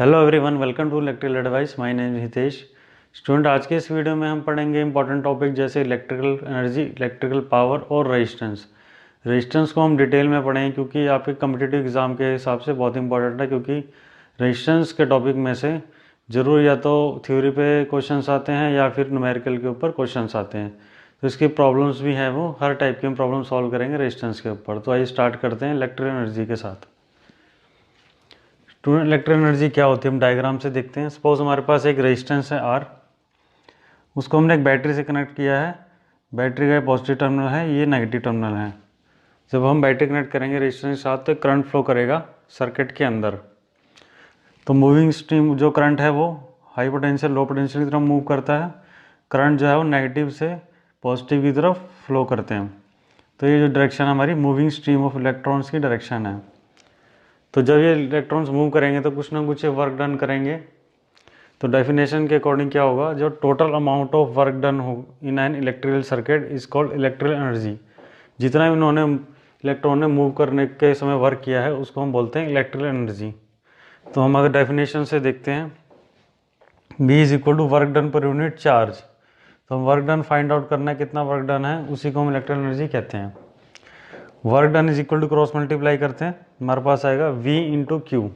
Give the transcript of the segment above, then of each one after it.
Hello everyone, welcome to electrical advice. My name Hitesh. Student, आज के इस वीडियो में हम पढ़ेंगे इंपॉर्टेंट टॉपिक जैसे इलेक्ट्रिकल एनर्जी, इलेक्ट्रिकल पावर और रेजिस्टेंस। रेजिस्टेंस को हम डिटेल में पढ़ेंगे क्योंकि आपके कम्पिटिटिव एग्जाम के हिसाब से बहुत इंपॉर्टेंट है, क्योंकि रेजिस्टेंस के टॉपिक में से ज़रूर या तो थ्योरी पे क्वेश्चंस आते हैं या फिर न्यूमेरिकल के ऊपर क्वेश्चंस आते हैं। तो इसकी प्रॉब्लम्स भी हैं, वो हर टाइप की हम प्रॉब्लम सॉल्व करेंगे रेजिस्टेंस के ऊपर। तो आइए स्टार्ट करते हैं इलेक्ट्रिकल एनर्जी के साथ। स्टूडेंट, इलेक्ट्रिकल एनर्जी क्या होती है हम डायग्राम से देखते हैं। सपोज हमारे पास एक रेजिस्टेंस है R, उसको हमने एक बैटरी से कनेक्ट किया है। बैटरी का पॉजिटिव टर्मिनल है, ये नेगेटिव टर्मिनल है। जब हम बैटरी कनेक्ट करेंगे रेजिस्टेंस के साथ तो करंट फ्लो करेगा सर्किट के अंदर। तो मूविंग स्ट्रीम जो करंट है वो हाई पोटेंशियल लो पोटेंशियल की तरफ मूव करता है। करंट जो है वो नेगेटिव से पॉजिटिव की तरफ फ्लो करते हैं। तो ये जो डायरेक्शन हमारी मूविंग स्ट्रीम ऑफ इलेक्ट्रॉन्स की डायरेक्शन है। तो जब ये इलेक्ट्रॉन्स मूव करेंगे तो कुछ ना कुछ वर्क डन करेंगे। तो डेफिनेशन के अकॉर्डिंग क्या होगा, जो total amount of work done हो in an electrical circuit is called electrical energy. जितना भी उन्होंने इलेक्ट्रॉन ने मूव करने के समय वर्क किया है उसको हम बोलते हैं इलेक्ट्रिकल एनर्जी। तो हम अगर डेफिनेशन से देखते हैं, B is equal to work done per unit charge. तो हम वर्क डन फाइंड आउट करना है कितना वर्क डन है, उसी को हम इलेक्ट्रिकल एनर्जी कहते हैं। Work done is equal to cross multiply करते हैं, हमारे पास आएगा V इंटू क्यू।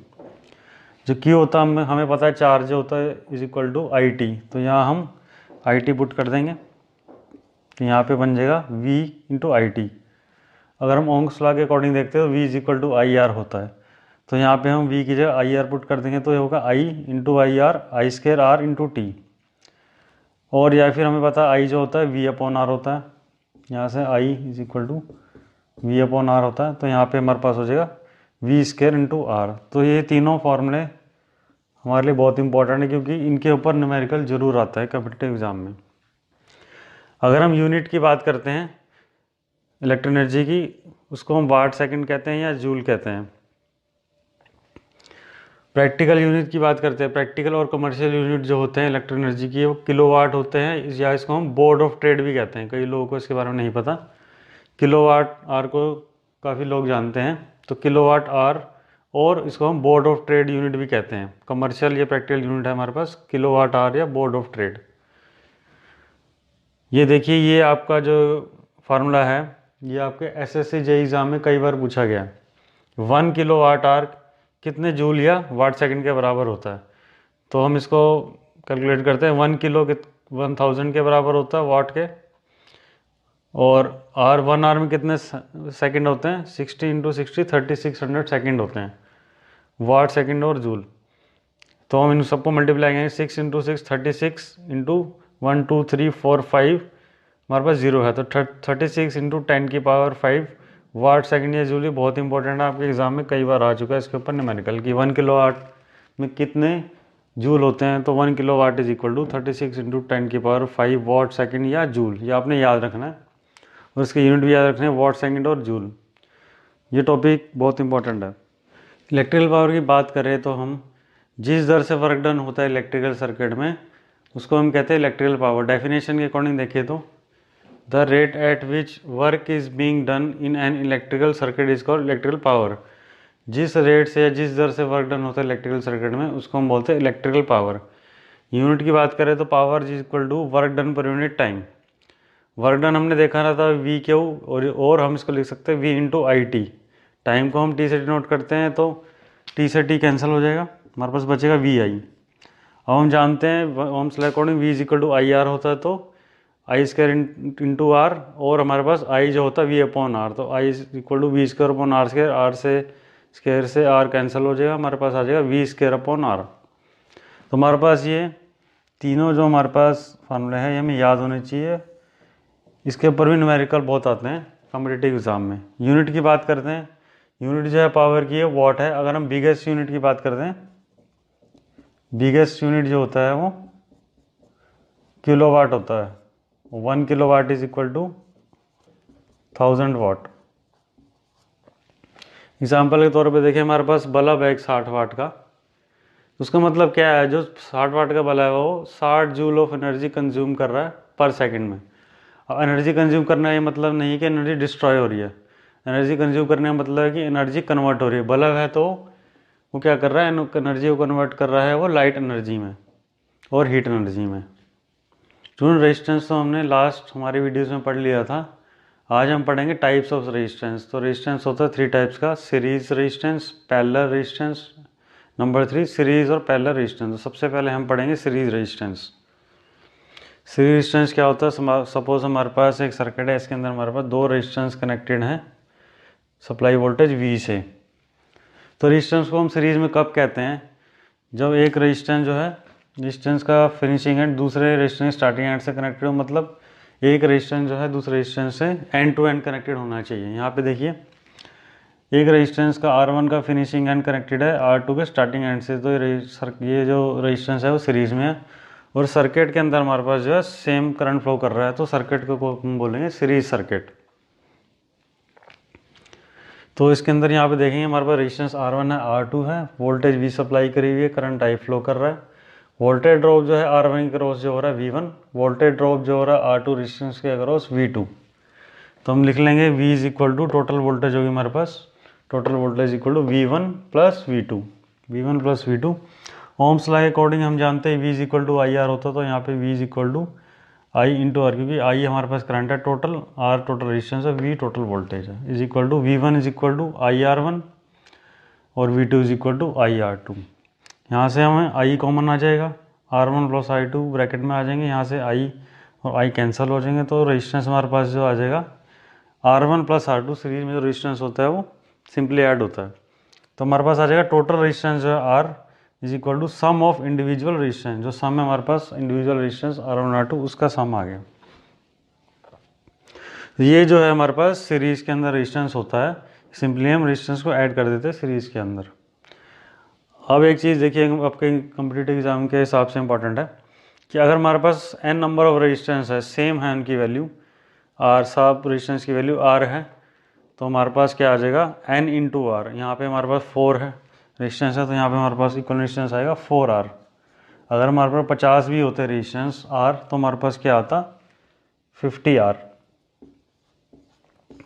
जो Q होता है हमें पता है चार्ज होता है इज इक्वल टू IT। तो यहाँ हम IT पुट कर देंगे, तो यहाँ पे बन जाएगा V इंटू IT। अगर हम ओम्स लॉ के अकॉर्डिंग देखते हैं तो V is equal to IR होता है। तो यहाँ पे हम V की जगह IR पुट कर देंगे, तो ये होगा I into IR, I square R into T। और या फिर हमें पता है I जो होता है V अपॉन R होता है। यहाँ से I is equal to V upon R होता है। तो यहाँ पे हमारे पास हो जाएगा V स्क्वायर इंटू R। तो ये तीनों फॉर्मूले हमारे लिए बहुत इंपॉर्टेंट है, क्योंकि इनके ऊपर न्यूमेरिकल जरूर आता है कॉम्पिटिटिव एग्जाम में। अगर हम यूनिट की बात करते हैं इलेक्ट्रिक एनर्जी की, उसको हम वाट सेकंड कहते हैं या जूल कहते हैं। प्रैक्टिकल यूनिट की बात करते हैं, प्रैक्टिकल और कमर्शियल यूनिट जो होते हैं इलेक्ट्रिक एनर्जी की वो किलोवाट होते हैं, या इसको हम बोर्ड ऑफ ट्रेड भी कहते हैं। कई लोगों को इसके बारे में नहीं पता। किलोवाट आर को काफ़ी लोग जानते हैं, तो किलोवाट आर, और इसको हम बोर्ड ऑफ ट्रेड यूनिट भी कहते हैं। कमर्शियल या प्रैक्टिकल यूनिट है हमारे पास किलोवाट आर या बोर्ड ऑफ ट्रेड। ये देखिए, ये आपका जो फार्मूला है ये आपके SSC JEE एग्जाम में कई बार पूछा गया है। 1 किलोवाट आर कितने जूल या वाट सेकंड के बराबर होता है। तो हम इसको कैलकुलेट करते हैं। 1 किलो 1000 के बराबर होता है वाट के, और आर 1 आर में कितने सेकंड होते हैं, 60 इंटू 60 3600 सेकेंड होते हैं वाट सेकंड और जूल। तो हम इन सबको मल्टीप्लाई करेंगे, 6 इंटू 6 36 इंटू 1 2 3 4 5 हमारे पास 0 है। तो 36 इंटू 10 की पावर 5 वाट सेकंड या जूल। बहुत इंपॉर्टेंट है, आपके एग्जाम में कई बार आ चुका है इसके ऊपर न्यूमेरिकल की 1 किलो वाट में कितने जूल होते हैं। तो 1 kilo watt is equal to 36 into 10 की पावर 5 वाट सेकंड या जूल। ये आपने याद रखना है, और इसके यूनिट भी याद रखने हैं, वाट सेकंड और जूल। ये टॉपिक बहुत इंपॉर्टेंट है। इलेक्ट्रिकल पावर की बात करें तो हम जिस दर से वर्क डन होता है इलेक्ट्रिकल सर्किट में उसको हम कहते हैं इलेक्ट्रिकल पावर। डेफिनेशन के अकॉर्डिंग देखिए तो the rate at which work is being done in an electrical circuit is called electrical power. जिस रेट से या जिस दर से वर्क डन होता है इलेक्ट्रिकल सर्किट में उसको हम बोलते हैं इलेक्ट्रिकल पावर। यूनिट की बात करें तो power is equal to work done per unit time. Work done हमने देखा ना था V क्यू, और हम इसको लिख सकते हैं V इंटू IT। टाइम को हम T से डिनोट करते हैं, तो T से T कैंसिल हो जाएगा, हमारे पास बचेगा VI। अब हम जानते हैं Ohm's law according V is equal to IR होता है, तो I स्क्वायर इंटू R, और हमारे पास I जो होता है V अपॉन R। तो I is equal to V square upon R square, R से स्क्वायर से R कैंसिल हो जाएगा, हमारे पास आ जाएगा V स्क्वायर अपॉन R। तो हमारे पास ये तीनों जो हमारे पास फार्मूले हैं ये हमें याद होने चाहिए। इसके ऊपर भी न्यूमेरिकल बहुत आते हैं कॉम्पिटिटिव एग्जाम में। यूनिट की बात करते हैं, यूनिट जो है पावर की है वाट है। अगर हम बिगेस्ट यूनिट की बात करते हैं, बिगेस्ट यूनिट जो होता है वो किलोवाट होता है। 1 kilowatt is equal to 1000 watt. Example के तौर पे देखिए, हमारे पास बल्ब है एक 60 वाट का। उसका मतलब क्या है, जो 60 वाट का बल्ब है वो 60 जूल ऑफ एनर्जी कंज्यूम कर रहा है पर सेकेंड में। अब एनर्जी कंज्यूम करना ये मतलब नहीं है कि एनर्जी डिस्ट्रॉय हो रही है। एनर्जी कंज्यूम करने का मतलब है कि एनर्जी कन्वर्ट हो रही है। बल्ब है तो वो क्या कर रहा है, एनर्जी को कन्वर्ट कर रहा है वो लाइट एनर्जी में और हीट एनर्जी में। स्टूडेंट रेजिस्टेंस तो हमने लास्ट हमारी वीडियोस में पढ़ लिया था। आज हम पढ़ेंगे टाइप्स ऑफ रेजिस्टेंस। तो रेजिस्टेंस होता है 3 टाइप्स का, series resistance, parallel resistance, number 3 series और पैरेलल रेजिस्टेंस। तो सबसे पहले हम पढ़ेंगे सीरीज रेजिस्टेंस। सीरीज रेजिस्टेंस क्या होता है, सपोज हमारे पास एक सर्किट है, इसके अंदर हमारे पास 2 रेजिस्टेंस कनेक्टेड हैं सप्लाई वोल्टेज V से। तो रेजिस्टेंस को हम सीरीज में कब कहते हैं, जब एक रेजिस्टेंस जो है, रेजिस्टेंस का फिनिशिंग एंड दूसरे रेजिस्टेंस स्टार्टिंग एंड से कनेक्टेड हो, मतलब एक रेजिस्टेंस जो है दूसरे रेजिस्टेंस से एंड टू एंड कनेक्टेड होना चाहिए। यहाँ पे देखिए एक रेजिस्टेंस का R1 का फिनिशिंग एंड कनेक्टेड है R2 के स्टार्टिंग एंड से। तो ये जो रेजिस्टेंस है वो सीरीज में है और सर्किट के अंदर हमारे पास जो है सेम करंट फ्लो कर रहा है, तो सर्किट को हम बोलेंगे सीरीज सर्किट। तो इसके अंदर यहाँ पे देखेंगे हमारे पास रेजिस्टेंस R1 है, R2 है, वोल्टेज V सप्लाई करी हुई है, करंट I फ्लो कर रहा है। वोल्टेज ड्रॉप जो है R1 के अक्रॉस जो हो रहा है V1, वोल्टेज ड्रॉप जो हो रहा है R2 रेजिस्टेंस के अक्रॉस V2। तो हम लिख लेंगे V is equal to total voltage होगी हमारे पास, total voltage equal to V1 plus V2, V1 plus V2। Ohm's law के अकॉर्डिंग हम जानते हैं V is equal to IR होता है, तो यहाँ पे V is equal to I into R, क्योंकि I हमारे पास करंट है टोटल, R टोटल रेजिस्टेंस है, V टोटल वोल्टेज है, is equal to V1 is equal to IR1 और V2 is equal to IR2। यहाँ से हमें I कॉमन आ जाएगा, R1 प्लस I2 ब्रैकेट में आ जाएंगे, यहाँ से I और I कैंसिल हो जाएंगे। तो रेजिस्टेंस हमारे पास जो आ जाएगा R1 प्लस R2, सीरीज में जो रेजिस्टेंस होता है वो सिंपली ऐड होता है। तो हमारे पास आ जाएगा टोटल रेजिस्टेंस जो है R is equal to sum of individual resistance, जो सम है हमारे पास इंडिविजुअल रेजिस्टेंस R1 R2 उसका सम आ गया। ये जो है हमारे पास सीरीज के अंदर रेजिस्टेंस होता है, सिंपली हम रेजिस्टेंस को ऐड कर देते हैं सीरीज के अंदर। अब एक चीज़ देखिए आपके कॉम्पिटिटिव एग्जाम के हिसाब से इंपॉर्टेंट है कि अगर हमारे पास n नंबर ऑफ रेजिस्टेंस है, सेम है उनकी वैल्यू, R सब रेजिस्टेंस की वैल्यू R है, तो हमारे पास क्या आ जाएगा n इंटू R। यहाँ पर हमारे पास 4 है रेजिस्टेंस है, तो यहाँ पे हमारे पास इक्वल रेजिस्टेंस आएगा 4R। अगर हमारे पास 50 भी होते रेजिस्टेंस R, तो हमारे पास क्या आता 50R।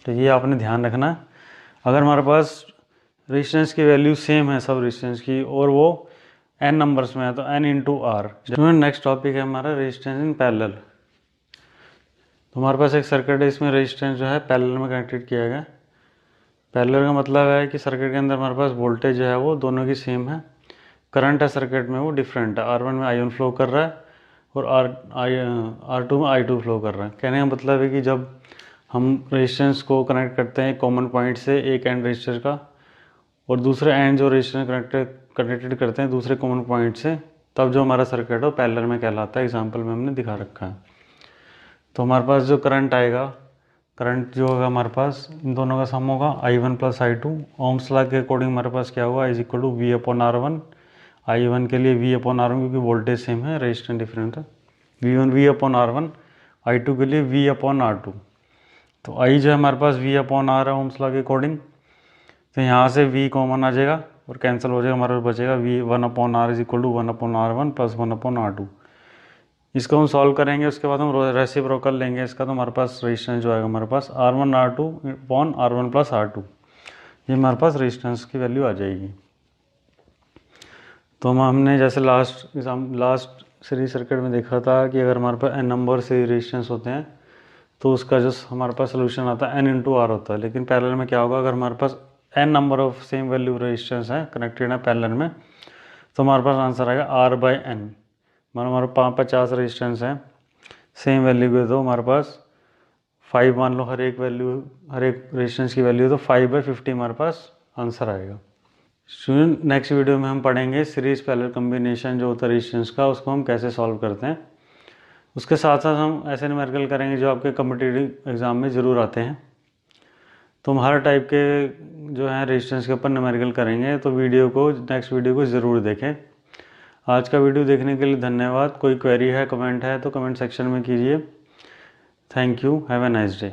तो ये आपने ध्यान रखना है। अगर हमारे पास रेजिस्टेंस की वैल्यू सेम है सब रेजिस्टेंस की और वो n नंबर्स में है, तो n into R। Next topic है हमारा रेजिस्टेंस इन पैरेलल। तो हमारे पास एक सर्किट है, इसमें रेजिस्टेंस जो है पैरेलल में कनेक्टेड किया गया। पैरेलल का मतलब है कि सर्किट के अंदर हमारे पास वोल्टेज जो है वो दोनों की सेम है, करंट है सर्किट में वो डिफरेंट है, R1 में I1 फ्लो कर रहा है और R2 में I2 फ्लो कर रहा है। कहने का मतलब है कि जब हम रेजिस्टेंस को कनेक्ट करते हैं कॉमन पॉइंट से एक एंड रेजिस्टर का और दूसरे एंड जो रेजिस्टर कनेक्टेड करते हैं दूसरे कॉमन पॉइंट से, तब जो हमारा सर्किट है वो पैरेलल में कहलाता है। एग्जाम्पल में हमने दिखा रखा है। तो हमारे पास जो करंट आएगा, करंट जो होगा हमारे पास इन दोनों का सम होगा I1 plus I2। Ohm's law के अकॉर्डिंग हमारे पास क्या होगा, is equal to V upon R1। I1 के लिए V अपॉन R1 क्योंकि वोल्टेज सेम है, रेजिस्टेंस डिफरेंट है, V अपॉन R1। I2 के लिए V अपॉन R2। तो I जो है हमारे पास V अपॉन R है ओम्स लॉ के अकॉर्डिंग, तो यहाँ से V कॉमन आ जाएगा और कैंसिल हो जाएगा, हमारे पास बचेगा V 1 upon R is equal to 1 upon R1 plus 1 upon R2। इसको हम सॉल्व करेंगे, उसके बाद हम रेसिप्रोकल लेंगे इसका, तो हमारे पास रेजिस्टेंस जो आएगा हमारे पास R1 R2 upon R1 plus R2, ये हमारे पास रेजिस्टेंस की वैल्यू आ जाएगी। तो हमने जैसे लास्ट सीरीज सर्किट में देखा था कि अगर हमारे पास n नंबर से रेजिस्टेंस होते हैं तो उसका जो हमारे पास सोल्यूशन आता है n इंटू R होता है। लेकिन पैरेलल में क्या होगा, अगर हमारे पास n number of same value resistance है कनेक्टेड है पैरेलल में, तो हमारे पास आंसर आएगा R बाई n। हमारे 50 रेजिस्टेंस है सेम वैल्यू के, तो हमारे पास 5 मान लो हर एक रेजिस्टेंस की वैल्यू, तो 5/50 हमारे पास आंसर आएगा। स्टूडेंट नेक्स्ट वीडियो में हम पढ़ेंगे सीरीज पैरेलल कम्बिनेशन जो होता है रेजिस्टेंस का, उसको हम कैसे सॉल्व करते हैं। उसके साथ साथ हम ऐसे न्यूमेरिकल करेंगे जो आपके कॉम्पिटिटिव एग्जाम में ज़रूर आते हैं। तो हम हर टाइप के जो है रेजिस्टेंस के ऊपर न्यूमेरिकल करेंगे, तो नेक्स्ट वीडियो को ज़रूर देखें। आज का वीडियो देखने के लिए धन्यवाद। कोई क्वेरी है, कमेंट है तो कमेंट सेक्शन में कीजिए। Thank you, have a nice day.